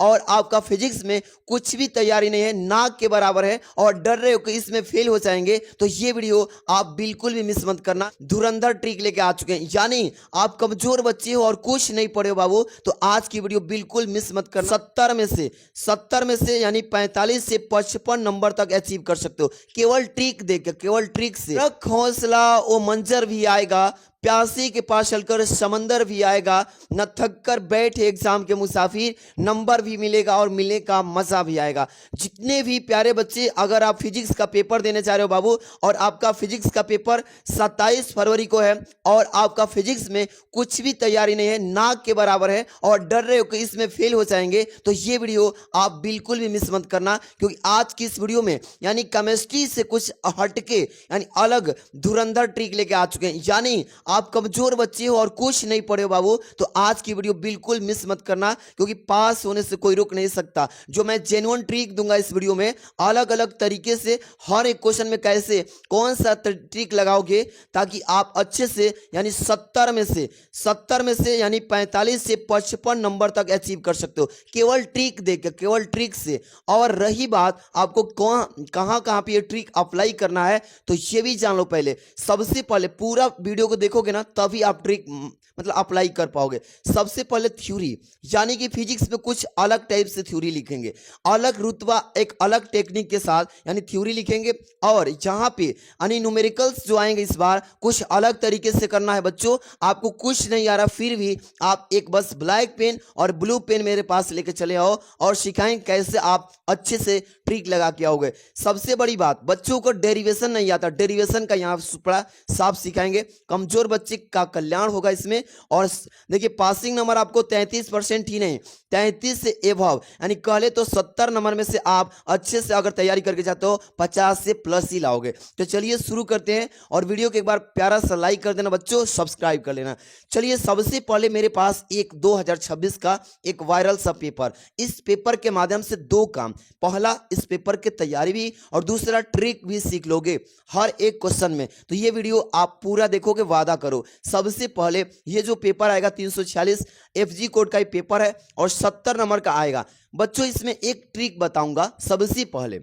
और आपका फिजिक्स में कुछ भी तैयारी नहीं है, नाक के बराबर है और डर रहे हो कि इसमें फेल हो जाएंगे, तो ये वीडियो आप बिल्कुल भी मिस मत करना। धुरंधर ट्रिक लेके आ चुके हैं, यानी आप कमजोर बच्चे हो और कुछ नहीं पढ़े हो बाबू, तो आज की वीडियो बिल्कुल मिस मत करना। 70 में से यानी 45 से 55 नंबर तक अचीव कर सकते हो केवल ट्रिक देकर, केवल ट्रिक से। रख हौसला, वो मंजर भी आएगा, प्यासी के पास चलकर समंदर भी आएगा, न थक कर बैठे एग्जाम के मुसाफिर, नंबर भी मिलेगा और मिलने का मजा भी आएगा। जितने भी प्यारे बच्चे, अगर आप फिजिक्स का पेपर देने जा रहे हो बाबू, और आपका फिजिक्स का पेपर 27 फरवरी को है और आपका फिजिक्स में कुछ भी तैयारी नहीं है, नाक के बराबर है और डर रहे हो कि इसमें फेल हो जाएंगे, तो ये वीडियो आप बिल्कुल भी मिस मत करना। क्योंकि आज की इस वीडियो में यानी केमिस्ट्री से कुछ हटके यानी अलग धुरंधर ट्रिक लेके आ चुके हैं। यानी आप कमजोर बच्चे हो और कुछ नहीं पढ़े हो बाबू, तो आज की वीडियो बिल्कुल मिस मत करना, क्योंकि पास होने से कोई रोक नहीं सकता। जो मैं जेन्युइन ट्रिक दूंगा इस वीडियो में, अलग अलग तरीके से हर एक क्वेश्चन में कैसे कौन सा ट्रिक लगाओगे ताकि आप अच्छे से यानी 70 में से यानी 45 से 55 नंबर तक अचीव कर सकते हो केवल ट्रिक देकर, केवल ट्रिक से। और रही बात आपको कहां कहां पे ये ट्रिक अप्लाई करना है, तो ये भी जान लो। पहले सबसे पहले पूरा वीडियो को देखोगे ना, तभी आप ट्रिक मतलब अप्लाई कर पाओगे। सबसे पहले थ्योरी, यानी कि फिजिक्स में कुछ अलग टाइप से थ्योरी लिखेंगे, अलग रुतबा एक अलग टेक्निक के साथ यानी थ्योरी लिखेंगे। और जहां पे यानी न्यूमेरिकल्स जो आएंगे इस बार कुछ अलग तरीके से करना है बच्चों। आपको कुछ नहीं आ रहा फिर भी आप एक बस ब्लैक पेन और ब्लू पेन मेरे पास लेके चले आओ और सिखाएं कैसे आप अच्छे से ट्रिक लगा के आओगे। सबसे बड़ी बात, बच्चों को डेरिवेशन नहीं आता, डेरिवेशन का यहाँ बड़ा साफ सिखाएंगे। कमजोर बच्चे का कल्याण होगा इसमें। और देखिए पासिंग नंबर आपको 33% ही नहीं, 33 से एबव यानी कहले तो 70 नंबर में से आप अच्छे से अगर तैयारी करके जाते हो 50 से प्लस ही लाओगे। तो चलिए शुरू करते हैं, और वीडियो को एक बार प्यारा सा लाइक कर देना बच्चों, सब्सक्राइब कर लेना। चलिए सबसे पहले मेरे पास एक 2026 का एक वायरल सा पेपर, इस पेपर के माध्यम से दो काम, पहला इस पेपर की तैयारी भी और दूसरा ट्रिक भी सीख लोगे हर एक क्वेश्चन में। तो ये वीडियो आप पूरा देखोगे, वादा करो। सबसे पहले ये जो पेपर आएगा 346 FG कोड का ये पेपर है और 70 नंबर का आएगा बच्चों। इसमें एक ट्रिक बताऊंगा। सबसे पहले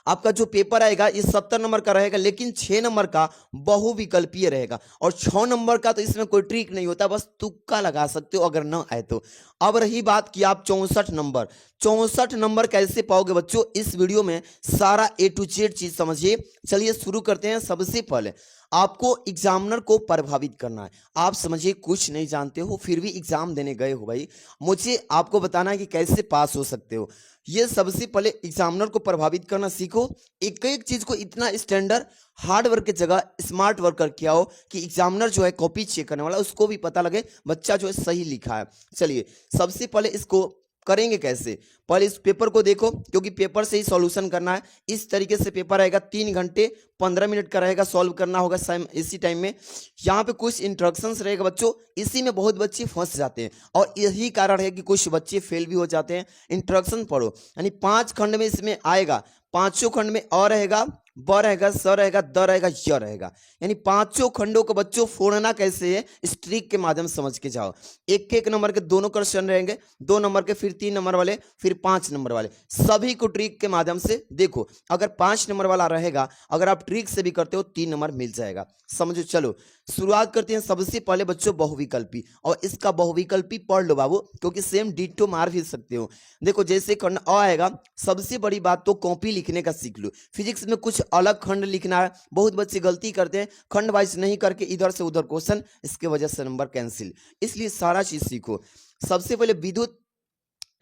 आपका जो पेपर आएगा ये 70 नंबर का रहेगा, लेकिन 6 नंबर का बहुविकल्पीय रहेगा और 6 नंबर का तो इसमें कोई ट्रिक नहीं होता, बस तुक्का लगा सकते हो अगर ना आए तो। अब रही बात कि आप 64 नंबर कैसे पाओगे बच्चों, इस वीडियो में सारा A to Z चीज समझिए। चलिए शुरू करते हैं। सबसे पहले आपको एग्जामिनर को प्रभावित करना है। आप समझिए कुछ नहीं जानते हो फिर भी एग्जाम देने गए हो भाई, मुझे आपको बताना है कि कैसे पास हो सकते हो। ये सबसे पहले एग्जामिनर को प्रभावित करना सीखो। एक एक चीज को इतना स्टैंडर्ड हार्ड वर्क की जगह स्मार्ट वर्क करके आओ कि एग्जामिनर जो है कॉपी चेक करने वाला उसको भी पता लगे बच्चा जो है सही लिखा है। चलिए सबसे पहले इसको करेंगे कैसे, पहले इस पेपर को देखो, क्योंकि पेपर से ही सॉल्यूशन करना है। इस तरीके से पेपर आएगा, 3 घंटे 15 मिनट का रहेगा, सॉल्व करना होगा इसी टाइम में। यहाँ पे कुछ इंस्ट्रक्शंस रहेगा बच्चों, इसी में बहुत बच्चे फंस जाते हैं और यही कारण है कि कुछ बच्चे फेल भी हो जाते हैं। इंस्ट्रक्शन पढ़ो, यानी 5 खंड में इसमें आएगा, पांचों खंड में अ रहेगा, ब रहेगा, स रहेगा, द रहेगा, य रहेगा, यानी पांचों खंडों को बच्चों फोड़ना कैसे है इस ट्रिक के माध्यम से समझ के जाओ। एक एक नंबर के दोनों क्वेश्चन रहेंगे, 2 नंबर के, फिर 3 नंबर वाले, फिर 5 नंबर वाले, सभी को ट्रिक के माध्यम से देखो। अगर 5 नंबर वाला रहेगा, अगर आप ट्रिक से भी करते हो 3 नंबर मिल जाएगा, समझो। चलो शुरुआत करते हैं। सबसे पहले बच्चों बहुविकल्पी, और इसका बहुविकल्पी पढ़ लो बाबू, क्योंकि सेम डिट्टो मार भी सकते हो। देखो जैसे खंड अ आएगा, सबसे बड़ी बात तो कॉपी लिखने का सीख लो। फिजिक्स में कुछ अलग खंड लिखना है, बहुत बच्चे गलती करते हैं, खंड वाइज नहीं करके इधर से उधर क्वेश्चन, इसके वजह से नंबर कैंसिल। इसलिए सारा चीज सीखो। सबसे पहले विद्युत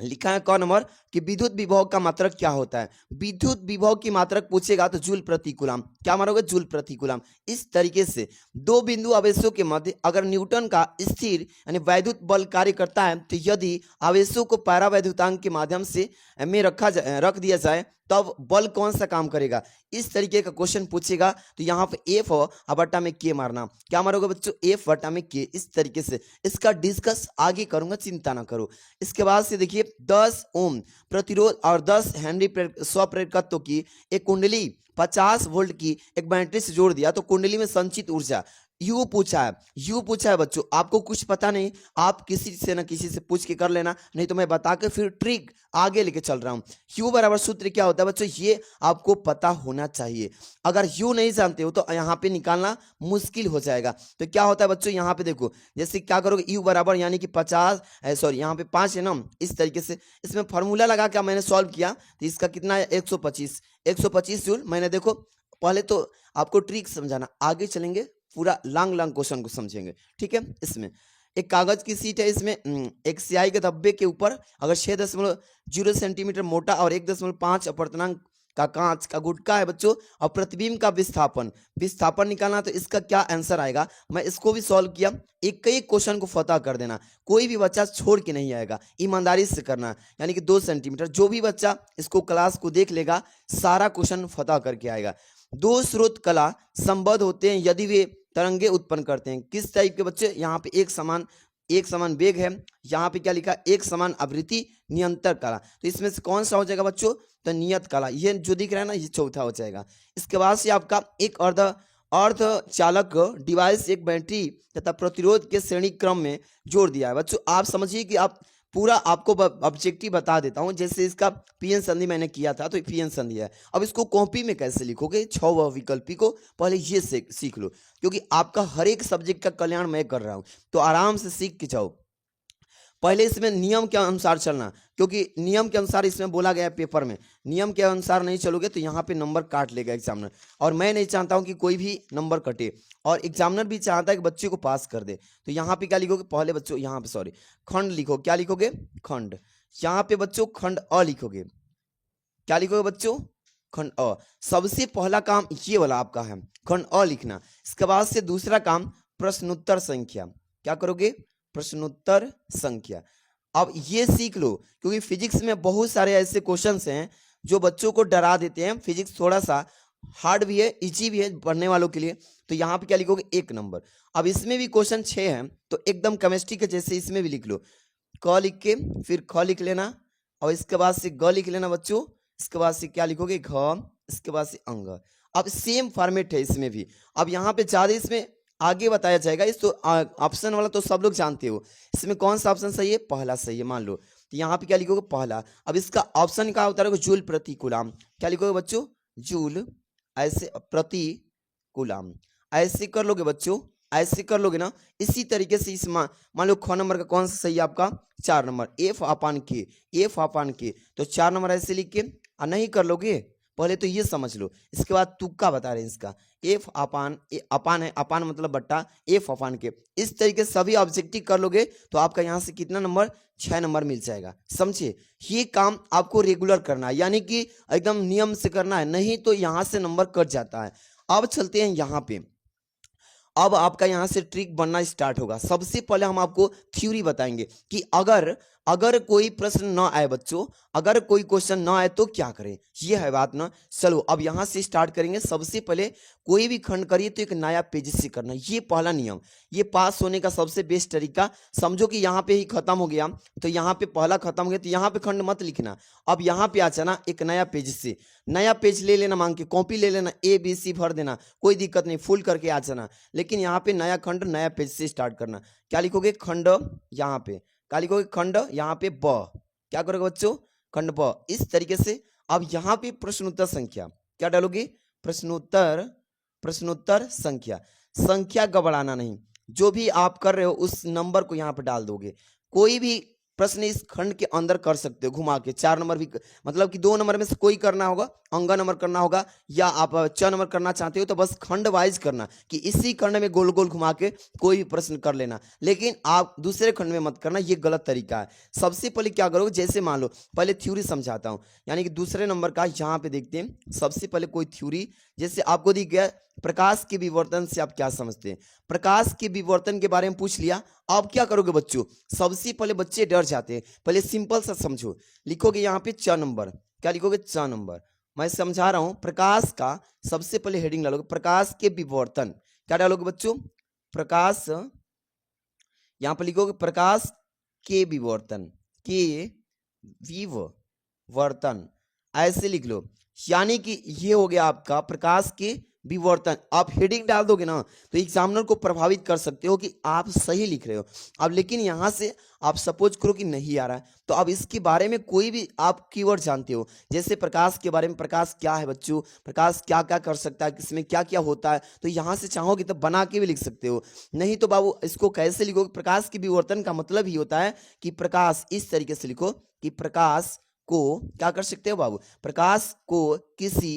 लिखा है क नंबर कि विद्युत विभव का मात्रक क्या होता है। विद्युत विभव की मात्रक पूछेगा तो जूल प्रति कूलम, क्या मारोगे, जूल प्रति कूलम। इस तरीके से दो बिंदु आवेशों के मध्य अगर न्यूटन का स्थिर यानी वैद्युत बल कार्य करता है, तो यदि आवेशों को पैरावैद्युतांक के माध्यम से में रख दिया जाए तब बल कौन सा काम करेगा। इस तरीके का क्वेश्चन पूछेगा तो यहाँ पे F बटा में K मारना, क्या मारोगे बच्चों, F बटा में K। इस तरीके से इसका डिस्कस आगे करूंगा, चिंता ना करो। इसके बाद से देखिए 10 ओम प्रतिरोध और 10 हेनरी स्वप्रेरकत्व की एक कुंडली 50 वोल्ट की एक बैटरी से जोड़ दिया, तो कुंडली में संचित ऊर्जा यू पूछा है, यू पूछा है बच्चों, आपको कुछ पता नहीं, आप किसी से ना किसी से पूछ के कर लेना, नहीं तो मैं बता के फिर ट्रिक आगे लेके चल रहा हूं। यू बराबर सूत्र क्या होता है बच्चों, ये आपको पता होना चाहिए। अगर यू नहीं जानते हो तो यहाँ पे निकालना मुश्किल हो जाएगा। तो क्या होता है बच्चों, यहाँ पे देखो, जैसे क्या करोगे, यू बराबर यानी कि 50, सॉरी यहाँ पे 5 है ना, इस तरीके से इसमें फॉर्मूला लगा के मैंने सॉल्व किया, तो इसका कितना है 125 जूल। मैंने देखो पहले तो आपको ट्रिक समझाना, आगे चलेंगे पूरा लॉन्ग लॉन्ग क्वेश्चन को समझेंगे, ठीक है। इसमें एक कागज की सीट है, इसमें एक स्याही के धब्बे के ऊपर अगर 6.0 सेंटीमीटर मोटा और 1.5 अपर्तनांक का कांच का गुटका है बच्चों, और प्रतिबिंब का विस्थापन निकालना, तो इसका क्या आंसर आएगा। मैं इसको भी सॉल्व किया, एक एक क्वेश्चन को फतह कर देना, कोई भी बच्चा छोड़ के नहीं आएगा, ईमानदारी से करना, यानी कि 2 सेंटीमीटर। जो भी बच्चा इसको क्लास को देख लेगा सारा क्वेश्चन फतह करके आएगा। दो स्रोत कला संबद्ध होते हैं यदि वे तरंगे उत्पन्न करते हैं। किस टाइप के बच्चे, यहाँ पे एक समान वेग है, यहाँ पे क्या लिखा, एक समान आवृत्ति नियंत्रण कला, तो इसमें से कौन सा हो जाएगा बच्चों, तो नियत कला, ये जो दिख रहा है ना ये चौथा हो जाएगा। इसके बाद से आपका एक अर्धचालक डिवाइस एक बैटरी तथा प्रतिरोध के श्रेणी क्रम में जोड़ दिया है। बच्चों आप समझिए कि आप पूरा आपको ऑब्जेक्टिव बता देता हूं, जैसे इसका पीएन संधि मैंने किया था, तो पीएन संधि है। अब इसको कॉपी में कैसे लिखोगे, 6 विकल्पी को पहले ये सीख लो, क्योंकि आपका हर एक सब्जेक्ट का कल्याण मैं कर रहा हूं, तो आराम से सीख के जाओ। पहले इसमें नियम के अनुसार चलना, क्योंकि नियम के अनुसार इसमें बोला गया है पेपर में, नियम के अनुसार नहीं चलोगे तो यहाँ पे नंबर काट लेगा एग्जामिनर, और मैं नहीं चाहता हूँ कि कोई भी नंबर कटे, और एग्जामिनर भी चाहता है कि बच्चे को पास कर दे। तो यहाँ पे क्या लिखोगे, पहले बच्चों यहाँ पे सॉरी खंड लिखो, क्या लिखोगे, खंड। यहाँ पे बच्चों खंड अ लिखोगे, क्या लिखोगे बच्चों, खंड अ। सबसे पहला काम ये वाला आपका है, खंड अ लिखना। इसके बाद से दूसरा काम प्रश्नोत्तर संख्या, क्या करोगे, प्रश्नोत्तर संख्या। अब ये सीख लो, क्योंकि फिजिक्स में बहुत सारे ऐसे क्वेश्चंस हैं जो बच्चों को डरा देते हैं। फिजिक्स थोड़ा सा हार्ड भी है, इजी भी है पढ़ने वालों के लिए। तो यहाँ पे क्या लिखोगे, 1 नंबर। अब इसमें भी क्वेश्चन 6 है, तो एकदम केमिस्ट्री के जैसे इसमें भी लिख लो, क लिख के फिर ख लिख लेना, और इसके बाद से ग लिख लेना बच्चों। इसके बाद से क्या लिखोगे, घ, इसके बाद से अंग। अब सेम फॉर्मेट है इसमें भी। अब यहाँ पे ज्यादा इसमें आगे बताया जाएगा, इस तो ऑप्शन वाला तो सब लोग जानते हो, इसमें कौन सा ऑप्शन सही है, पहला सही है मान लो। तो यहाँ पे क्या लिखोगे, पहला। अब इसका ऑप्शन क्या होता है, जूल प्रति कूलाम, क्या लिखोगे बच्चों, जूल ऐसे प्रति कूलाम, ऐसे कर लोगे बच्चों, ऐसे कर लोगे ना। इसी तरीके से इस मान लो ख नंबर का कौन सा सही है आपका, 4 नंबर, एफ अपान के, तो 4 नंबर ऐसे लिख के नहीं कर लोगे, पहले तो ये समझ लो। इसके बाद तुक्का बता रहे हैं इसका, एफ अपान अपान है, अपान मतलब बट्टा, एफ अपान के, इस तरीके से सभी ऑब्जेक्टिव कर लोगे तो आपका यहाँ से कितना नंबर, 6 नंबर मिल जाएगा। समझे, ये काम आपको रेगुलर करना है, यानी कि एकदम नियम से करना है, नहीं तो यहाँ से नंबर कट जाता है। अब चलते हैं यहाँ पे, अब आपका यहाँ से ट्रिक बनना स्टार्ट होगा। सबसे पहले हम आपको थ्योरी बताएंगे कि अगर कोई प्रश्न ना आए बच्चों, अगर कोई क्वेश्चन ना आए तो क्या करें, ये है बात ना। चलो अब यहाँ से स्टार्ट करेंगे। सबसे पहले कोई भी खंड करिए तो एक नया पेज से करना, ये पहला नियम। ये पास होने का सबसे बेस्ट तरीका, समझो कि यहाँ पे ही खत्म हो गया, तो यहाँ पे पहला खत्म हो गया, तो यहाँ पे खंड मत लिखना। अब यहाँ पे आ जाना एक नया पेज से, नया पेज ले लेना, मांग के कॉपी ले लेना, ABC भर देना, कोई दिक्कत नहीं, फुल करके आ जाना। लेकिन यहाँ पे नया खंड नया पेज से स्टार्ट करना। क्या लिखोगे, खंड, यहाँ पे क्या लिखोगे, खंड, यहाँ पे ब, क्या करोगे बच्चों, खंड ब, इस तरीके से। अब यहाँ पे प्रश्नोत्तर संख्या, क्या डालोगे, प्रश्नोत्तर संख्या गड़बड़ाना नहीं, जो भी आप कर रहे हो उस नंबर को यहाँ पे डाल दोगे। कोई भी प्रश्न इस खंड के अंदर कर सकते हो घुमा के, 4 नंबर भी, मतलब कि 2 नंबर में से कोई करना होगा, अंगा नंबर करना होगा, या आप 6 नंबर करना चाहते हो तो बस खंड वाइज करना कि इसी खंड में गोल गोल घुमा के कोई भी प्रश्न कर लेना, लेकिन आप दूसरे खंड में मत करना, ये गलत तरीका है। सबसे पहले क्या करोगे, जैसे मान लो पहले थ्योरी समझाता हूँ, यानी कि दूसरे नंबर का यहाँ पे देखते हैं। सबसे पहले कोई थ्योरी, जैसे आपको दिख गया प्रकाश के विवर्तन से आप क्या समझते हैं, प्रकाश के विवर्तन के बारे में पूछ लिया। अब क्या करोगे बच्चों, सबसे पहले बच्चे डर जाते हैं, पहले सिंपल सा समझो, लिखोगे यहाँ पे 6 नंबर, क्या लिखोगे, 6 नंबर। मैं समझा रहा हूं, प्रकाश का सबसे पहले हेडिंग डालोगे, प्रकाश के विवर्तन, क्या डालोगे बच्चों, प्रकाश, यहां पर लिखोगे प्रकाश के विवर्तन, ऐसे लिख लो। यानी कि ये हो गया आपका प्रकाश के विवर्तन। आप हेडिंग डाल दोगे ना तो एग्जामिनर को प्रभावित कर सकते हो कि आप सही लिख रहे हो। अब लेकिन यहाँ से आप सपोज करो कि नहीं आ रहा है, तो अब इसके बारे में कोई भी आप कीवर्ड जानते हो, जैसे प्रकाश के बारे में, प्रकाश क्या है बच्चों, प्रकाश क्या क्या कर सकता है, किसमें क्या क्या होता है, तो यहाँ से चाहोगे तो बना के भी लिख सकते हो। नहीं तो बाबू इसको कैसे लिखोगे, प्रकाश के विवर्तन का मतलब ही होता है कि प्रकाश, इस तरीके से लिखो कि प्रकाश को क्या कर सकते हो बाबू, प्रकाश को किसी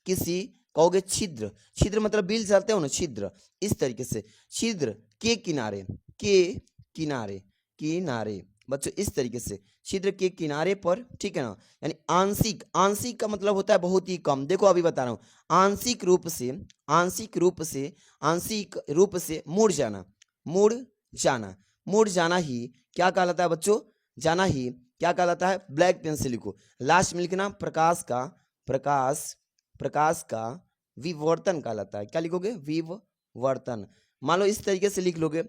किसी कहोगे छिद्र, छिद्र मतलब बिल चलते हो ना, छिद्र, इस तरीके से छिद्र के किनारे, के किनारे, किनारे बच्चों, इस तरीके से छिद्र के किनारे पर, ठीक है ना, यानी आंशिक, आंशिक का मतलब होता है बहुत ही कम। देखो अभी बता रहा हूं, आंशिक रूप से, आंशिक रूप से, आंशिक रूप से मुड़ जाना, मुड़ जाना, मुड़ जाना ही क्या कहलाता है बच्चों, जाना ही क्या कहलाता है, ब्लैक पेन से लिखो, लास्ट में लिखना प्रकाश का, प्रकाश, प्रकाश का विवर्तन कहलाता है। क्या लिखोगे, विवर्तन। मान लो इस तरीके से लिख लोगे,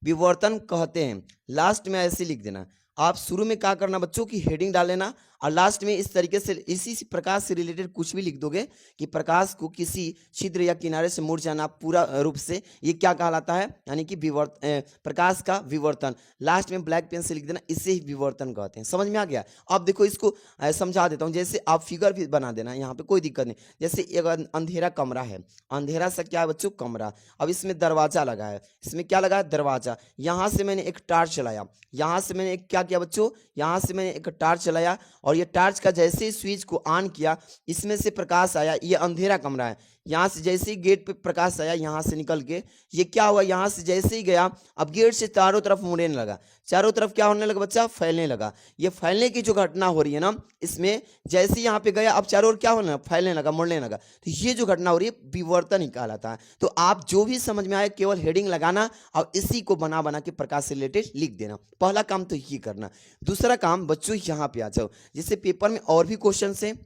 विवर्तन कहते हैं, लास्ट में ऐसे लिख देना। आप शुरू में क्या करना बच्चों की हेडिंग डाल लेना, और लास्ट में इस तरीके से, इसी प्रकाश से रिलेटेड कुछ भी लिख दोगे कि प्रकाश को किसी छिद्र या किनारे से मुड़ जाना पूरा रूप से, ये क्या कहलाता है, यानी कि प्रकाश का विवर्तन। लास्ट में ब्लैक पेन से लिख देना, इसे ही विवर्तन कहते हैं। समझ में आ गया। अब देखो इसको समझा देता हूँ, जैसे आप फिगर भी बना देना, यहाँ पे कोई दिक्कत नहीं। जैसे एक अंधेरा कमरा है, अंधेरा सा क्या है बच्चों, कमरा। अब इसमें दरवाजा लगा है, इसमें क्या लगा है, दरवाजा। यहाँ से मैंने एक टार्च चलाया, यहाँ से मैंने एक क्या किया बच्चों, यहाँ से मैंने एक टार्च चलाया, और ये टार्च का जैसे ही स्विच को ऑन किया, इसमें से प्रकाश आया, ये अंधेरा कमरा है। यहाँ से जैसे ही गेट पे प्रकाश आया, यहाँ से निकल के ये क्या हुआ, यहाँ से जैसे ही गया, अब गेट से चारों तरफ मुड़ने लगा, चारों तरफ क्या होने लगा बच्चा, फैलने लगा। ये फैलने की जो घटना हो रही है ना, इसमें जैसे ही यहाँ पे गया, अब चारों ओर क्या होने लगा, फैलने लगा, मुड़ने लगा। तो ये जो घटना हो रही है विवर्तन निकालाता है। तो आप जो भी समझ में आए केवल हेडिंग लगाना और इसी को बना बना के प्रकाश से रिलेटेड लिख देना। पहला काम तो ये करना। दूसरा काम बच्चों यहाँ पे आ जाओ, जिससे पेपर में और भी क्वेश्चन है,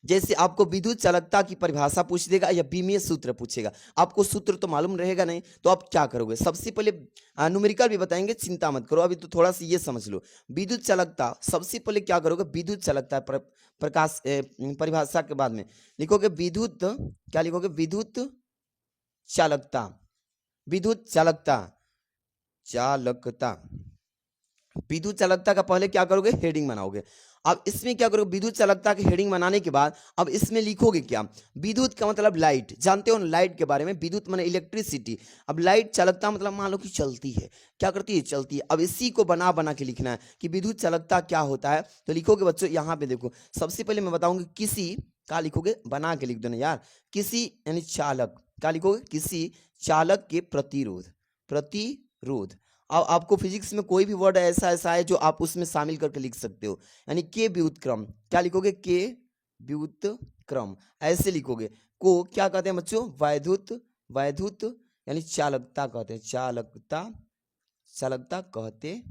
जैसे आपको विद्युत चालकता की परिभाषा पूछ देगा या बीमीय सूत्र पूछेगा। आपको सूत्र तो मालूम रहेगा नहीं, तो आप क्या करोगे, सबसे पहले न्यूमेरिकल भी बताएंगे, चिंता मत करो, अभी तो थोड़ा सा ये समझ लो। विद्युत चालकता सबसे पहले क्या करोगे, विद्युत चालकता प्रकाश परिभाषा के बाद में लिखोगे विद्युत, क्या लिखोगे, विद्युत चालकता, विद्युत चालकता, चालकता, विद्युत चालकता का पहले क्या करोगे, हेडिंग बनाओगे। अब इसमें क्या करोगे, विद्युत चालकता की हेडिंग बनाने के बाद अब इसमें लिखोगे क्या, विद्युत का मतलब लाइट, जानते हो ना लाइट के बारे में, विद्युत माने इलेक्ट्रिसिटी। अब लाइट चालकता मतलब मान लो कि चलती है, क्या करती है, चलती है। अब इसी को बना बना के लिखना है कि विद्युत चालकता क्या होता है। तो लिखोगे बच्चों, यहाँ पे देखो, सबसे पहले मैं बताऊंगी किसी, क्या लिखोगे, बना के लिख दो ना यार, किसी यानी चालक, क्या लिखोगे, किसी चालक के प्रतिरोध, प्रतिरोध। अब आपको फिजिक्स में कोई भी वर्ड ऐसा ऐसा है जो आप उसमें शामिल करके लिख सकते हो, यानी के व्युत्क्रम, क्या लिखोगे, के व्युत्क्रम, ऐसे लिखोगे। को क्या कहते हैं बच्चों, वैद्युत, वैद्युत यानी चालकता कहते हैं, चालकता, चालकता कहते हैं।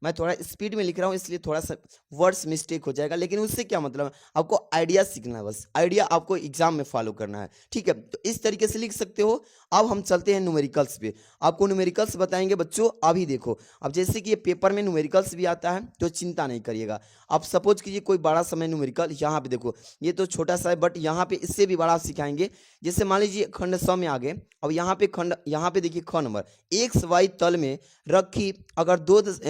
मैं थोड़ा स्पीड में लिख रहा हूँ इसलिए थोड़ा सा वर्ड्स मिस्टेक हो जाएगा, लेकिन उससे क्या मतलब है, आपको आइडिया सीखना है, बस आइडिया आपको एग्जाम में फॉलो करना है, ठीक है। तो इस तरीके से लिख सकते हो। अब हम चलते हैं न्यूमेरिकल्स पे, आपको न्यूमेरिकल्स बताएंगे बच्चों। अभी देखो, अब जैसे कि ये पेपर में न्यूमेरिकल्स भी आता है तो चिंता नहीं करिएगा। अब सपोज कीजिए कोई बड़ा समय न्यूमेरिकल, यहाँ पे देखो ये तो छोटा सा है, बट यहाँ पे इससे भी बड़ा सिखाएंगे। जैसे मान लीजिए खंड स में आ गए, अब यहाँ पे खंड, यहाँ पे देखिए ख नंबर, एक्स वाई तल में रखी अगर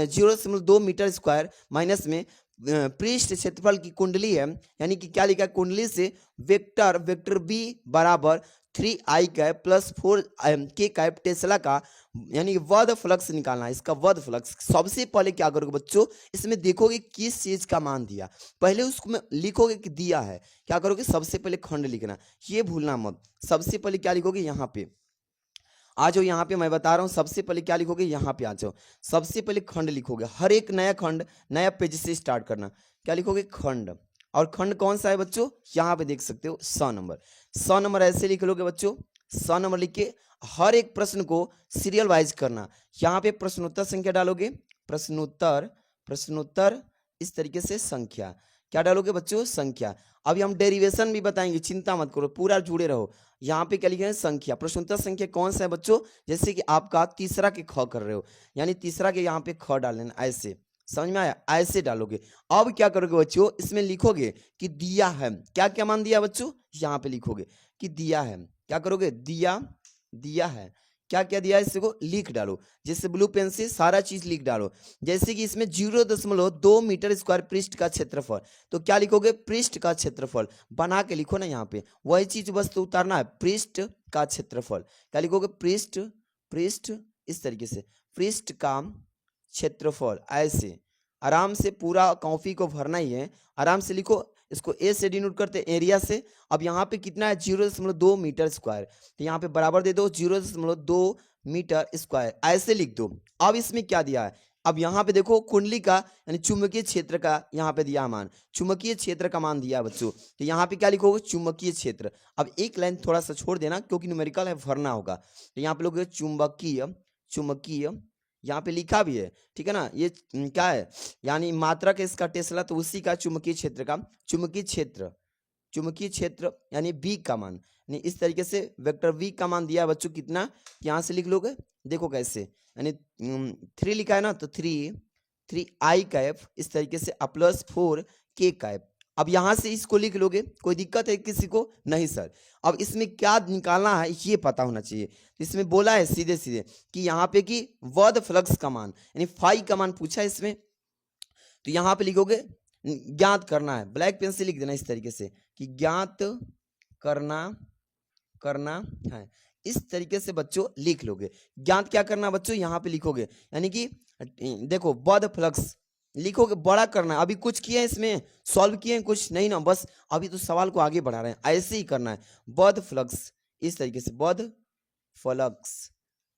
0.2 मीटर स्क्वायर माइनस में पृष्ठ क्षेत्रफल की कुंडली है, यानी कि क्या लिखा है, कुंडली से वेक्टर, वेक्टर बी बराबर 3i cap plus 4k cap Tesla का, यानी वध फ्लक्स निकालना है। इसका वध फ्लक्स सबसे पहले क्या करोगे बच्चों, इसमें देखोगे किस चीज का मान दिया, पहले उसको में लिखोगे कि दिया है, क्या करोगे, सबसे पहले खंड लिखना, ये भूलना मत। सबसे पहले क्या लिखोगे, यहाँ पे आ जाओ, यहाँ पे मैं बता रहा हूँ, सबसे पहले क्या लिखोगे, यहाँ पे आ जाओ, सबसे पहले खंड लिखोगे। हर एक नया खंड नया पेज से स्टार्ट करना, क्या लिखोगे, खंड। और खंड कौन सा है बच्चों, यहाँ पे देख सकते हो 100 नंबर, 100 नंबर ऐसे लिख लोगे बच्चों। 100 नंबर लिख के हर एक प्रश्न को सीरियल वाइज करना। यहाँ पे प्रश्नोत्तर संख्या डालोगे, प्रश्नोत्तर, प्रश्नोत्तर इस तरीके से संख्या, क्या डालोगे बच्चों, संख्या। अभी हम डेरिवेशन भी बताएंगे, चिंता मत करो, पूरा जुड़े रहो। यहाँ पे क्या लिखे हैं, संख्या, प्रश्नोत्तर संख्या कौन सा है बच्चों, जैसे कि आपका तीसरा के ख कर रहे हो, यानी तीसरा के यहाँ पे ख डाल लेना, ऐसे, समझ में आया, ऐसे डालोगे। अब क्या करोगे बच्चों, इसमें लिखोगे कि दिया है, क्या क्या मान दिया बच्चों, यहाँ पे लिखोगे कि दिया है, क्या करोगे, दिया, दिया है, क्या क्या दिया है, इसे को लिख डालो, जैसे ब्लू पेन से सारा चीज लिख डालो। जैसे कि इसमें 0.2 मीटर स्क्वायर पृष्ठ का क्षेत्रफल, तो क्या लिखोगे, पृष्ठ का क्षेत्रफल बना के लिखो ना, यहाँ पे वही चीज बस तो उतारना है, पृष्ठ का क्षेत्रफल, क्या लिखोगे, पृष्ठ, पृष्ठ इस तरीके से, पृष्ठ का क्षेत्रफल, ऐसे आराम से पूरा कॉपी को भरना ही है, आराम से लिखो। इसको ए से डिनोट करते हैं एरिया से। अब यहाँ पे कितना है, 0.2 मीटर स्क्वायर, तो यहाँ पे बराबर दे दो 0.2 मीटर स्क्वायर, ऐसे लिख दो। अब इसमें क्या दिया है, अब यहाँ पे देखो कुंडली का यानी चुंबकीय क्षेत्र का यहाँ पे दिया मान, चुंबकीय क्षेत्र का मान दिया है बच्चों, तो यहाँ पे क्या लिखोगे, चुंबकीय क्षेत्र। अब एक लाइन थोड़ा सा छोड़ देना क्योंकि न्यूमेरिकल है, भरना होगा, तो यहाँ पे लोग चुंबकीय, चुंबकीय यहाँ पे लिखा भी है, ठीक है ना, ये क्या है, यानी मात्रक है इसका टेस्ला, तो उसी का चुंबकीय क्षेत्र का, चुंबकीय क्षेत्र, चुंबकीय क्षेत्र यानी बी का मान, यानी इस तरीके से वेक्टर वी का मान दिया बच्चों कितना, यहाँ से लिख लोगे, देखो कैसे, यानी 3 लिखा है ना, तो 3 आई कैप इस तरीके से प्लस 4 के कैप। अब यहाँ से इसको लिख लोगे, कोई दिक्कत है किसी को, नहीं सर। अब इसमें क्या निकालना है ये पता होना चाहिए, तो इसमें बोला है सीधे सीधे कि यहाँ पे कि वर्ध फ्लक्स का मान यानी फाई का मान पूछा है इसमें, तो यहाँ पे लिखोगे ज्ञात करना है, ब्लैक पेन से लिख देना इस तरीके से कि ज्ञात करना, करना है, इस तरीके से बच्चों लिख लोगे। ज्ञात क्या करना बच्चों, यहाँ पे लिखोगे, यानी कि देखो वर्ध फ्लक्स लिखोगे, बड़ा करना है। अभी कुछ किए हैं इसमें, सॉल्व किए हैं कुछ नहीं ना, बस अभी तो सवाल को आगे बढ़ा रहे हैं, ऐसे ही करना है, वर्ध फ्लक्स इस तरीके से, वर्ध फ्लक्स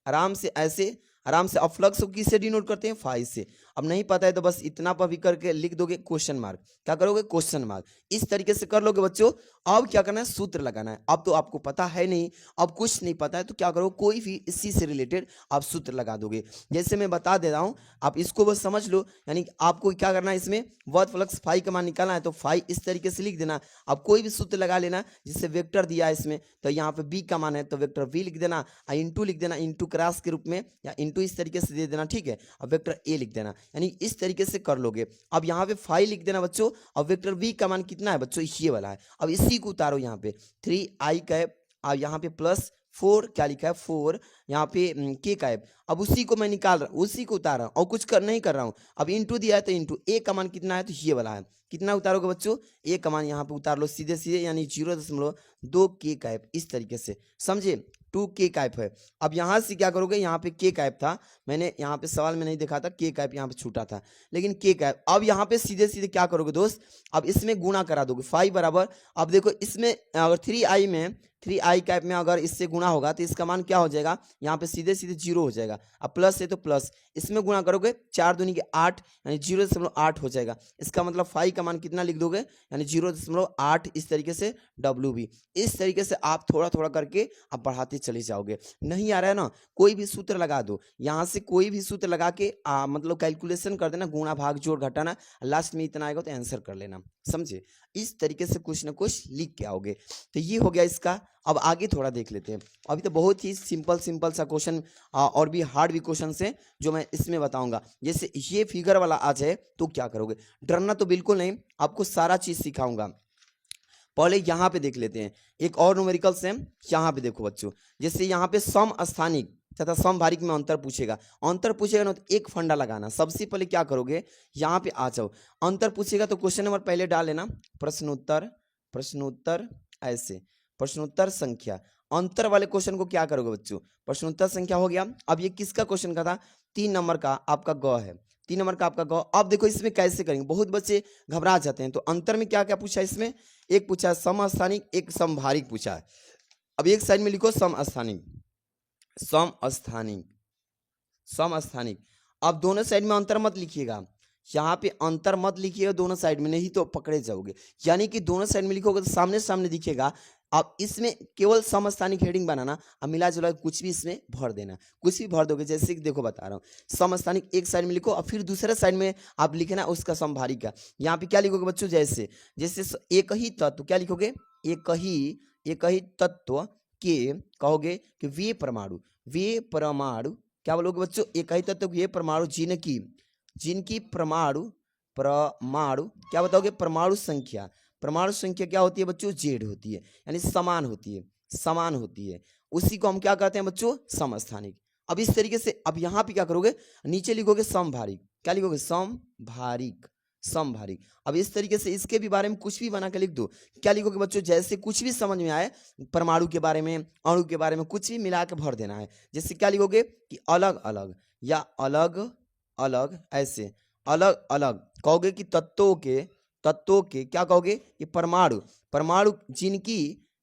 आराम से ऐसे, आराम से। अब फ्लक्स को किससे डिनोट करते हैं, फाई से। अब नहीं पता है तो बस इतना पर भी करके लिख दोगे क्वेश्चन मार्क, क्या करोगे, क्वेश्चन मार्क, इस तरीके से कर लोगे बच्चों। अब क्या करना है, सूत्र लगाना है। अब तो आपको पता है नहीं, अब कुछ नहीं पता है तो क्या करोगे, कोई भी इसी से रिलेटेड आप सूत्र लगा दोगे। जैसे मैं बता दे रहा हूँ, आप इसको बस समझ लो, यानी आपको क्या करना है, इसमें वर्ध फ्लक्स फाई का मान निकालना है, तो फाई इस तरीके से लिख देना। अब कोई भी सूत्र लगा लेना, जिससे वेक्टर दिया है इसमें, तो यहाँ पे बी का मान है तो वेक्टर वी लिख देना, इंटू लिख देना, इंटू क्रॉस के रूप में, या इंटू इस तरीके से दे देना, ठीक है। अब वेक्टर ए लिख देना, यानी इस तरीके से कर लोगे। अब यहाँ पे फाई लिख देना बच्चों। अब वेक्टर वी का मान कितना है बच्चों, ये वाला है। अब इसी को उतारो यहाँ पे, 3 आई कैप, अब यहाँ पे प्लस 4 क्या लिखा है, 4 यहाँ पे के कैप। अब उसी को मैं निकाल रहा हूँ, उसी को उतार रहा हूँ और कुछ कर नहीं कर रहा हूँ। अब इंटू दिया है तो इंटू, ए का मान कितना है, तो ये वाला है। कितना उतारोगे बच्चों, ए का मान यहाँ पे उतार लो सीधे सीधे, यानी 0.2 के कैप इस तरीके से, समझे, 2 के कैप है। अब यहाँ से क्या करोगे, यहाँ पे के कैप था, मैंने यहाँ पे सवाल में नहीं देखा था, के कैप यहाँ पे छूटा था, लेकिन के कैप। अब यहाँ पे सीधे सीधे क्या करोगे दोस्त, अब इसमें गुणा करा दोगे, फाई बराबर, अब देखो इसमें अगर 3i में, 3i कैप में अगर इससे गुणा होगा तो इसका मान क्या हो जाएगा, यहाँ पे सीधे सीधे 0 हो जाएगा। अब प्लस है तो प्लस, इसमें गुणा करोगे 4 दूनी के 8, यानी 0.8 हो जाएगा। इसका मतलब फाई का मान कितना लिख दोगे, यानी 0.8 इस तरीके से, डब्ल्यू भी। इस तरीके से आप थोड़ा थोड़ा करके आप बढ़ाते चले जाओगे। नहीं आ रहा है ना, कोई भी सूत्र लगा दो, यहाँ से कोई भी सूत्र लगा के मतलब कैलकुलेशन कर देना, गुणा भाग जोड़ घटाना, लास्ट में इतना आएगा तो आंसर कर लेना, समझे। इस तरीके से कुछ ना कुछ लिख के आओगे। तो ये हो गया इसका। अब आगे थोड़ा देख लेते हैं। अभी तो बहुत ही सिंपल सिंपल सा क्वेश्चन और भी हार्ड भी क्वेश्चन है जो मैं इसमें बताऊंगा। जैसे ये फिगर वाला आ जाए तो क्या करोगे, डरना तो बिल्कुल नहीं, आपको सारा चीज सिखाऊंगा। पहले यहाँ पे देख लेते हैं, एक और न्यूमेरिकल्स है, यहाँ पे देखो बच्चों। जैसे यहाँ पे सम स्थानिक तथा समभारिक में अंतर पूछेगा, अंतर पूछेगा ना तो एक फंडा लगाना। सबसे पहले क्या करोगे, यहाँ पे आ जाओ, अंतर पूछेगा तो क्वेश्चन नंबर पहले डाल लेना, प्रश्नोत्तर, प्रश्नोत्तर ऐसे, प्रश्नोत्तर संख्या। अंतर वाले क्वेश्चन को क्या करोगे बच्चों, प्रश्नोत्तर संख्या हो गया। अब ये किसका क्वेश्चन का था, 3 नंबर का आपका ग है, 3 नंबर का आपका ग। अब देखो इसमें कैसे करेंगे, बहुत बच्चे घबरा जाते हैं। तो अंतर में क्या क्या पूछा है इसमें, एक पूछा है समस्थानिक, एक समभारिक पूछा है। अब एक साइड में लिखो समस्थानिक, समस्थानिक, समस्थानिक। अब दोनों साइड में अंतर मत लिखिएगा, यहाँ पे अंतर मत लिखिएगा दोनों साइड में, नहीं तो पकड़े जाओगे। यानी कि दोनों साइड में लिखोगे तो सामने सामने दिखेगा। आप इसमें केवल समस्थानिक हेडिंग बनाना, अब मिला जुला कुछ भी इसमें भर देना, कुछ भी भर दोगे। जैसे कि देखो बता रहा हूँ, समस्थानिक एक साइड में लिखो और फिर दूसरे साइड में आप लिखना उसका समभारिक का। यहाँ पे क्या लिखोगे बच्चों, जैसे जैसे एक ही तत्व, क्या लिखोगे, एक ही तत्व के कहोगे कि वे परमाणु, वे परमाणु, क्या बोलोगे बच्चों, एक ही तत्व के परमाणु जिनकी, जिनकी परमाणु, परमाणु क्या बताओगे, परमाणु संख्या, परमाणु संख्या क्या होती है बच्चों, जेड होती है, यानी समान होती है। समान होती है, उसी को हम क्या कहते हैं बच्चों, समस्थानिक। अब इस तरीके से अब यहाँ पे क्या करोगे, नीचे लिखोगे समभारिक, क्या लिखोगे, समभारिक, समभारिक। अब इस तरीके से इसके भी बारे में कुछ भी बना के लिख दो, क्या लिखोगे बच्चों, जैसे कुछ भी समझ में आए, परमाणु के बारे में, अणु के बारे में कुछ भी मिला के भर देना है। जैसे क्या लिखोगे कि अलग अलग या अलग अलग, ऐसे अलग अलग कहोगे कि तत्वों के क्या कहोगे, कि परमाणु, परमाणु जिनकी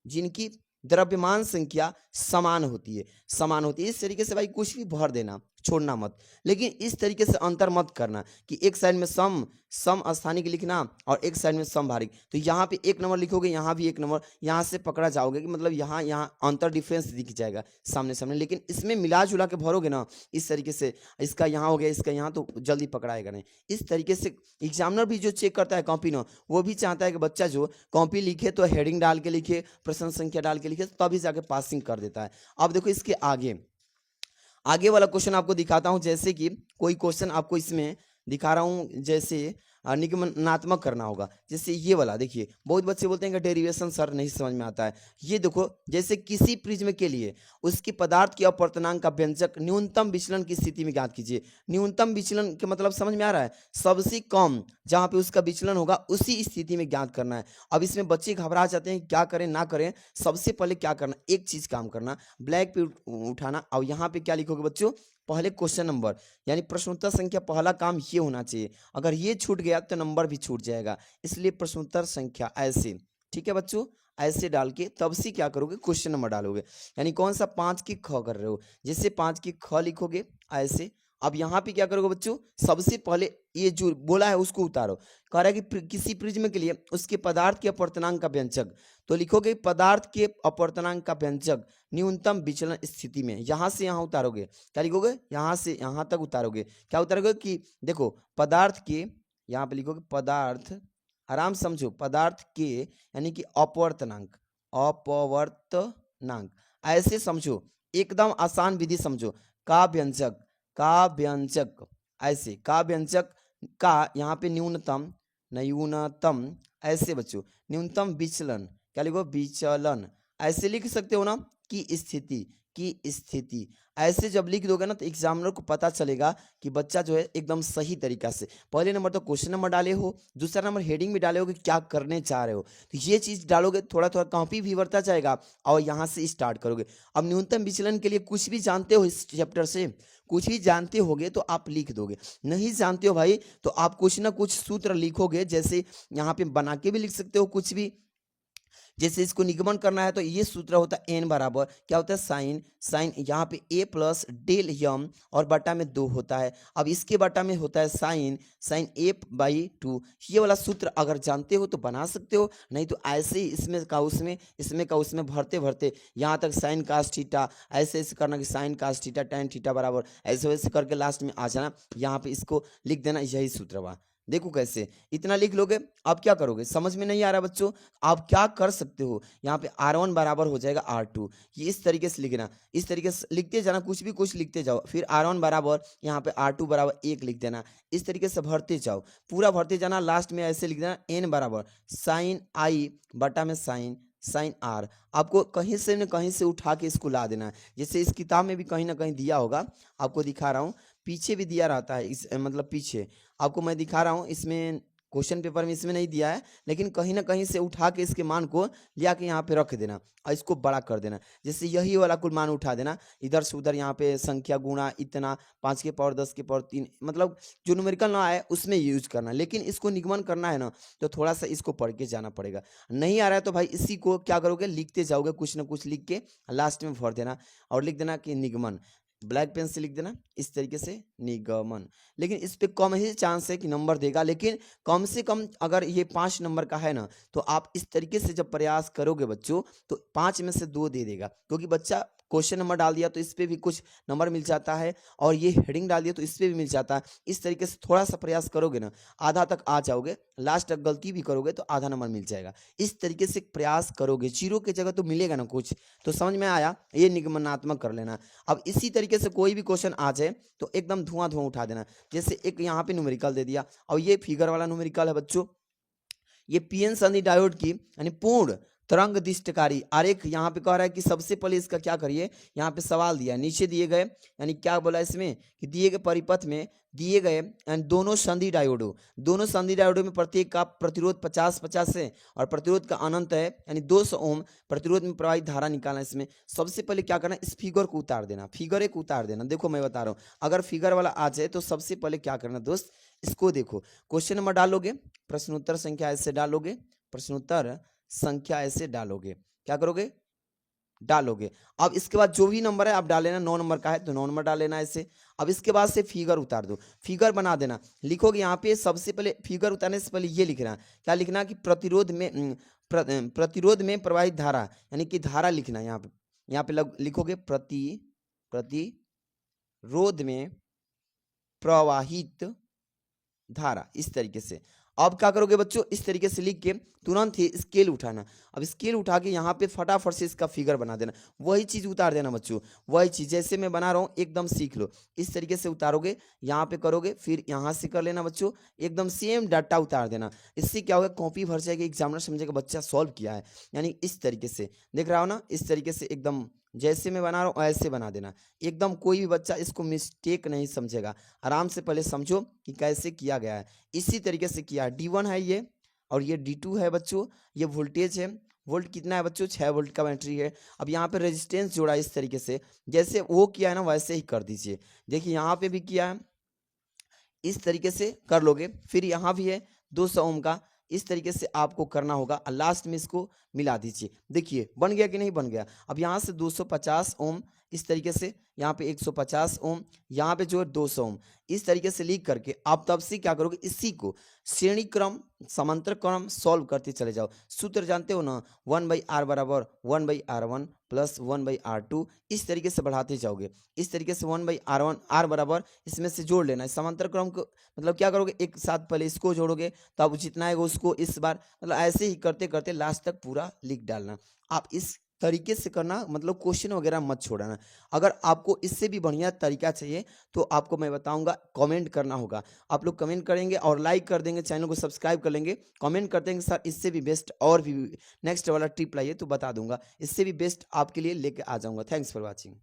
जिनकी द्रव्यमान संख्या समान होती है, समान होती है। इस तरीके से भाई कुछ भी भर देना, छोड़ना मत, लेकिन इस तरीके से अंतर मत करना कि एक साइड में सम स्थानिक लिखना और एक साइड में समभारिक। तो यहाँ पे 1 नंबर लिखोगे, यहाँ भी 1 नंबर, यहाँ से पकड़ा जाओगे कि मतलब यहाँ अंतर डिफरेंस दिख जाएगा सामने सामने, लेकिन इसमें मिला जुला के भरोगे ना इस तरीके से, इसका यहाँ हो गया, इसका यहाँ, तो जल्दी पकड़ाएगा नहीं। इस तरीके से एग्जामिनर भी जो चेक करता है कॉपी ना, वो भी चाहता है कि बच्चा जो कॉपी लिखे तो हेडिंग डाल के लिखे, प्रश्न संख्या डाल के लिखे, तभी जाके पासिंग कर देता है। अब देखो इसके आगे वाला क्वेश्चन आपको दिखाता हूं। जैसे कि कोई क्वेश्चन आपको इसमें दिखा रहा हूं, जैसे निगमनात्मक करना होगा। जैसे ये वाला देखिए, बहुत बच्चे बोलते हैं कि डेरिवेशन सर नहीं समझ में आता है। ये देखो, जैसे किसी प्रिज्म के लिए उसकी पदार्थ की अपवर्तनांक का व्यंजक न्यूनतम विचलन की स्थिति में ज्ञात कीजिए। न्यूनतम विचलन के मतलब समझ में आ रहा है, सबसे कम जहां पे उसका विचलन होगा उसी स्थिति में ज्ञात करना है। अब इसमें बच्चे घबरा जाते हैं, क्या करें ना करें। सबसे पहले क्या करना, एक चीज काम करना, ब्लैक पे उठाना और यहाँ पे क्या लिखोगे बच्चों, पहले क्वेश्चन नंबर, यानी प्रश्नोत्तर संख्या, पहला काम ये होना चाहिए। अगर ये छूट गया तो नंबर भी छूट जाएगा, इसलिए प्रश्नोत्तर संख्या ऐसे, ठीक है बच्चों, ऐसे डाल के तब से क्या करोगे, क्वेश्चन नंबर डालोगे। यानी कौन सा, 5 की ख कर रहे हो, जैसे 5 की ख लिखोगे ऐसे। अब यहाँ पे क्या करोगे बच्चों, सबसे पहले ये जो बोला है उसको उतारो। कह रहा है कि किसी प्रिज्म के लिए उसके पदार्थ के अपवर्तनांक का व्यंजक, तो लिखोगे पदार्थ के अपवर्तनांक का व्यंजक न्यूनतम विचलन स्थिति में, यहां से यहां उतारोगे, क्या लिखोगे, यहां से यहां तक उतारोगे। क्या उतारोगे कि देखो पदार्थ के, यहाँ पे लिखोगे पदार्थ, आराम समझो, पदार्थ के यानी कि अपवर्तनांक, अपवर्तनांक ऐसे समझो, एकदम आसान विधि समझो, का व्यंजक, का व्यंजक ऐसे, का व्यंजक का यहाँ पे न्यूनतम, न्यूनतम ऐसे बच्चों, न्यूनतम विचलन, क्या लिखो, विचलन ऐसे लिख सकते हो ना, की स्थिति, की स्थिति ऐसे जब लिख दोगे ना तो एग्जामिनर को पता चलेगा कि बच्चा जो है एकदम सही तरीका से, पहले नंबर तो क्वेश्चन नंबर डाले हो, दूसरा नंबर हेडिंग भी डाले हो कि क्या करने चाह रहे हो, तो ये चीज डालोगे, थोड़ा थोड़ा कॉपी भी बढ़ता जाएगा और यहाँ से स्टार्ट करोगे। अब न्यूनतम विचलन के लिए कुछ भी जानते हो इस चैप्टर से, कुछ भी जानते होगे तो आप लिख दोगे, नहीं जानते हो भाई तो आप कुछ ना कुछ सूत्र लिखोगे। जैसे यहाँ पे बना के भी लिख सकते हो कुछ भी, जैसे इसको निगमन करना है तो ये सूत्र होता है n बराबर क्या होता है, साइन, साइन यहाँ पे a प्लस डेल यम और बटा में 2 होता है। अब इसके बटा में होता है साइन, साइन a बाई 2। ये वाला सूत्र अगर जानते हो तो बना सकते हो, नहीं तो ऐसे ही इसमें का उसमें, इसमें का उसमें भरते भरते यहाँ तक साइन कास थीटा, ऐसे ऐसे करना कि sine cos theta tan theta बराबर, ऐसे वैसे करके लास्ट में आ जाना, यहाँ पे इसको लिख देना, यही सूत्र हुआ। देखो कैसे, इतना लिख लोगे। अब क्या करोगे, समझ में नहीं आ रहा बच्चों, आप क्या कर सकते हो, यहाँ पे R1 बराबर हो जाएगा R2, ये इस तरीके से लिखना, इस तरीके से लिखते जाना, कुछ भी कुछ लिखते जाओ, फिर R1 बराबर यहाँ पे R2 बराबर 1 लिख देना, इस तरीके से भरते जाओ, पूरा भरते जाना, लास्ट में ऐसे लिख देना n बराबर साइन आई बटा में साइन, साइन आर। आपको कहीं से न कहीं से उठा के इसको ला देना है, जैसे इस किताब में भी कहीं ना कहीं दिया होगा, आपको दिखा रहा हूँ, पीछे भी दिया रहता है, इस मतलब पीछे आपको मैं दिखा रहा हूँ, इसमें क्वेश्चन पेपर में इसमें नहीं दिया है, लेकिन कहीं ना कहीं से उठा के इसके मान को लिया के यहाँ पे रख देना और इसको बड़ा कर देना। जैसे यही वाला कुल मान उठा देना, इधर से उधर, यहाँ पे संख्या गुणा इतना, 5 के पावर 10 के पावर 3, मतलब जो न्यूमेरिकल ना आए उसमें यूज करना, लेकिन इसको निगमन करना है ना तो थोड़ा सा इसको पढ़ के जाना पड़ेगा। नहीं आ रहा है तो भाई इसी को क्या करोगे, लिखते जाओगे, कुछ ना कुछ लिख के लास्ट में भर देना और लिख देना कि निगमन, ब्लैक पेन से लिख देना इस तरीके से निगमन। लेकिन इस पे कम ही चांस है कि नंबर देगा, लेकिन कम से कम अगर ये 5 नंबर का है ना तो आप इस तरीके से जब प्रयास करोगे बच्चों तो 5 में से 2 दे देगा, क्योंकि बच्चा क्वेश्चन नंबर डाल दिया तो इस पे भी कुछ नंबर मिल जाता है और ये हेडिंग डाल दिया तो इस पे भी मिल जाता है। इस तरीके से थोड़ा सा प्रयास करोगे ना आधा तक आ जाओगे, लास्ट तक गलती भी करोगे तो आधा नंबर मिल जाएगा। इस तरीके से प्रयास करोगे, जीरो की जगह तो मिलेगा ना कुछ। तो समझ में आया, ये निगमनात्मक कर लेना। अब इसी तरीके से कोई भी क्वेश्चन आ जाए तो एकदम धुआं धुआं उठा देना। जैसे एक यहाँ पे न्यूमेरिकल दे दिया और ये फिगर वाला न्यूमेरिकल है बच्चों, ये पीएन सन्नी डायोड की यानी पूर्ण तरंग दिष्टकारी आरेख यहाँ पे कह रहा है कि सबसे पहले इसका क्या करिए, यहाँ पे सवाल दिया है, नीचे दिए गए यानी क्या बोला इसमें कि दिए गए परिपथ में दिए गए यानी दोनों संधि डायोडो में प्रत्येक का प्रतिरोध 50-50 है और प्रतिरोध का अनंत है यानी 200 ओम प्रतिरोध में प्रवाहित धारा निकालना। इसमें सबसे पहले क्या करना, इस फिगर को उतार देना, फिगर एक उतार देना। देखो मैं बता रहा हूँ, अगर फिगर वाला आ जाए तो सबसे पहले क्या करना दोस्त, इसको देखो, क्वेश्चन नंबर डालोगे, प्रश्नोत्तर संख्या ऐसे डालोगे, प्रश्नोत्तर संख्या ऐसे डालोगे, क्या करोगे, डालोगे। अब इसके बाद जो भी नंबर है आप डाल लेना, 9 नंबर का है तो 9 नंबर डाल लेना ऐसे। अब इसके बाद से फिगर उतार दो, फिगर बना देना, लिखोगे यहाँ पे सबसे पहले फिगर उतारने से पहले ये लिखना, क्या लिखना कि प्रतिरोध में प्रवाहित धारा यानी कि धारा लिखना। यहाँ पे लिखोगे प्रतिरोध में प्रवाहित धारा, इस तरीके से। अब क्या करोगे बच्चों, इस तरीके से लिख के तुरंत ही स्केल उठाना। अब स्केल उठा के यहाँ पे फटाफट से इसका फिगर बना देना, वही चीज उतार देना बच्चों, वही चीज जैसे मैं बना रहा हूँ एकदम सीख लो। इस तरीके से उतारोगे, यहाँ पे करोगे, फिर यहाँ से कर लेना बच्चों, एकदम सेम डाटा उतार देना। इससे क्या होगा, कॉपी भर जाएगी, एग्जामिनर समझेगा बच्चा सॉल्व किया है। यानी इस तरीके से देख रहा हो ना, इस तरीके से एकदम जैसे मैं बना रहा हूँ ऐसे बना देना, एकदम कोई भी बच्चा इसको मिस्टेक नहीं समझेगा। आराम से पहले समझो कि कैसे किया गया है, इसी तरीके से किया है। D1 है ये और ये D2 है बच्चों, ये वोल्टेज है, वोल्ट कितना है बच्चों, 6 वोल्ट का बैटरी है। अब यहाँ पे रेजिस्टेंस जोड़ा, इस तरीके से जैसे वो किया है ना वैसे ही कर दीजिए। देखिए यहाँ पे भी किया है, इस तरीके से कर लोगे। फिर यहाँ भी है 200 ओम का, इस तरीके से आपको करना होगा और लास्ट में इसको मिला दीजिए। देखिए बन गया कि नहीं बन गया। अब यहाँ से 250 ओम, इस तरीके से यहाँ पे 150 ओम, यहाँ पे जो है 200 ओम, इस तरीके से लिख करके आप तब से क्या करोगे, इसी को श्रेणी क्रम समांतर क्रम सॉल्व करते चले जाओ। सूत्र जानते हो ना, 1/r बराबर 1/r1 प्लस 1/r2, इस तरीके से बढ़ाते जाओगे। इस तरीके से 1/r1 r बराबर इसमें से जोड़ लेना है। समांतर क्रम को मतलब क्या करोगे, एक साथ पहले इसको जोड़ोगे तब जितना आएगा उसको इस बार, मतलब ऐसे ही करते करते लास्ट तक पूरा लिख डालना। आप इस तरीके से करना, मतलब क्वेश्चन वगैरह मत छोड़ना। अगर आपको इससे भी बढ़िया तरीका चाहिए तो आपको मैं बताऊंगा, कमेंट करना होगा। आप लोग कमेंट करेंगे और लाइक कर देंगे, चैनल को सब्सक्राइब कर लेंगे, कमेंट कर देंगे सर इससे भी बेस्ट और भी नेक्स्ट वाला टिप लाइए तो बता दूंगा, इससे भी बेस्ट आपके लिए लेके आ जाऊंगा। Thanks for watching.